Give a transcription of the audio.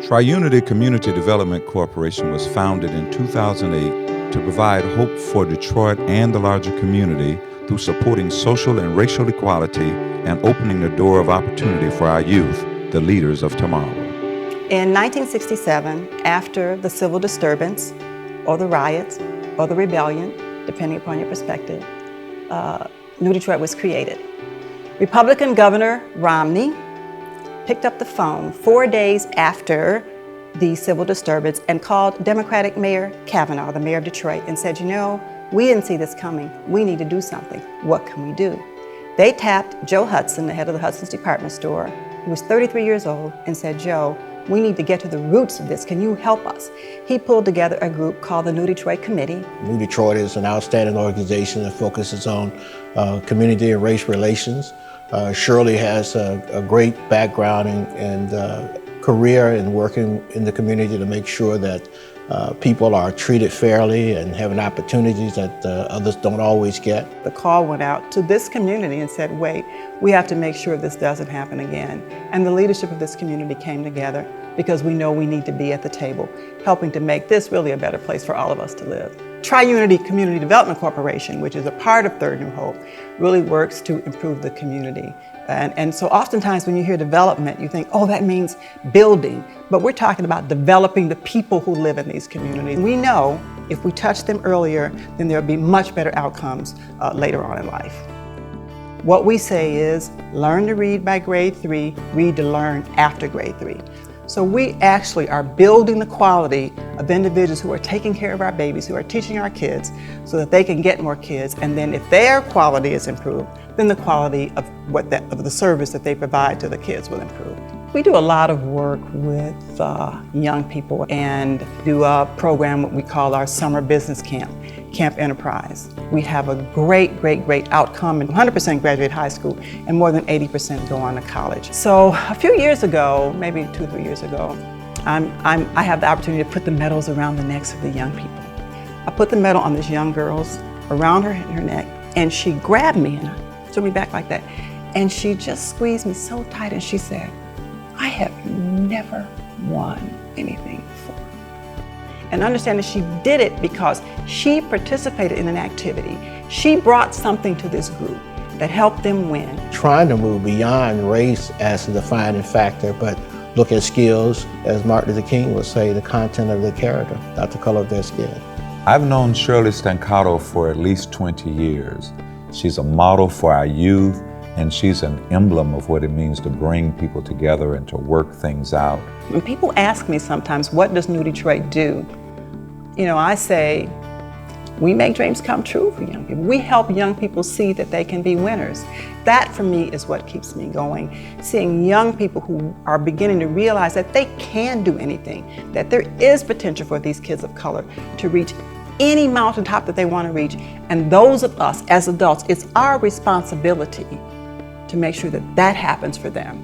Tri-Unity Community Development Corporation was founded in 2008 to provide hope for Detroit and the larger community through supporting social and racial equality and opening the door of opportunity for our youth, the leaders of tomorrow. In 1967, after the civil disturbance, or the riots, or the rebellion, depending upon your perspective, New Detroit was created. Republican Governor Romney picked up the phone 4 days after the civil disturbance and called Democratic Mayor Kavanaugh, the mayor of Detroit, and said, you know, we didn't see this coming. We need to do something. What can we do? They tapped Joe Hudson, the head of the Hudson's department store, who was 33 years old, and said, Joe, we need to get to the roots of this. Can you help us? He pulled together a group called the New Detroit Committee. New Detroit is an outstanding organization that focuses on community and race relations. Shirley has a great background and career in working in the community to make sure that people are treated fairly and having opportunities that others don't always get. The call went out to this community and said, wait, we have to make sure this doesn't happen again. And the leadership of this community came together because we know we need to be at the table, helping to make this really a better place for all of us to live. Tri-Unity Community Development Corporation, which is a part of Third New Hope, really works to improve the community. And so oftentimes when you hear development, you think, oh, that means building. But we're talking about developing the people who live in these communities. We know if we touch them earlier, then there'll be much better outcomes later on in life. What we say is, learn to read by grade 3, read to learn after grade 3. So we actually are building the quality of individuals who are taking care of our babies, who are teaching our kids so that they can get more kids. And then if their quality is improved, then the quality of the service that they provide to the kids will improve. We do a lot of work with young people and do a program what we call our summer business camp, Camp Enterprise. We have a great outcome, and 100% graduate high school and more than 80% go on to college. So a few years ago, maybe 2 or 3 years ago, I have the opportunity to put the medals around the necks of the young people. I put the medal on this young girl's around her neck, and she grabbed me and threw me back like that. And she just squeezed me so tight and she said, I have never won anything before. And understand that she did it because she participated in an activity. She brought something to this group that helped them win. Trying to move beyond race as a defining factor, but look at skills, as Martin Luther King would say, the content of their character, not the color of their skin. I've known Shirley Stancato for at least 20 years. She's a model for our youth, and she's an emblem of what it means to bring people together and to work things out. When people ask me sometimes, what does New Detroit do? You know, I say, we make dreams come true for young people. We help young people see that they can be winners. That, for me, is what keeps me going. Seeing young people who are beginning to realize that they can do anything, that there is potential for these kids of color to reach any mountaintop that they want to reach. And those of us as adults, it's our responsibility to make sure that that happens for them.